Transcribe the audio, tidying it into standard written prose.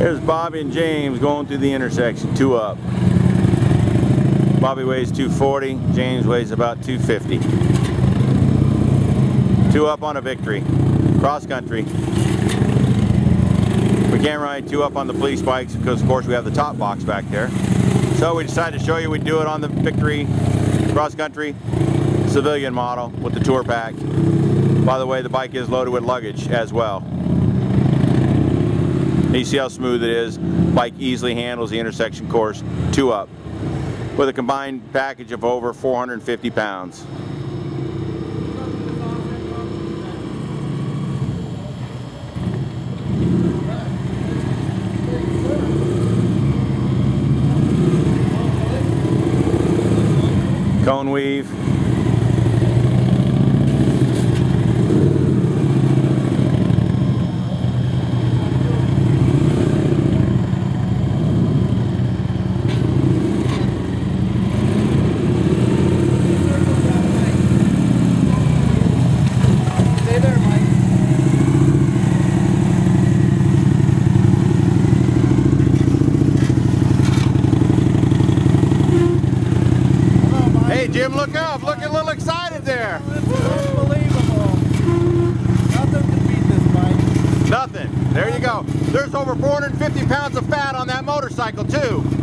There's Bobbya and James going through the intersection, 2 up. Bobbya weighs 240, James weighs about 250. 2 up on a victory. Cross country. We can't ride 2 up on the police bikes because of course we have the top box back there. So we decided to show you we'd do it on the victory cross country civilian model with the tour pack. By the way, the bike is loaded with luggage as well. You see how smooth it is. Bike easily handles the intersection course, 2 up, with a combined package of over 450 pounds. Cone weave. Hey Jim, look up! Look a little excited there! It's unbelievable! Nothing can beat this bike. Nothing. There you go. There's over 450 pounds of fat on that motorcycle too.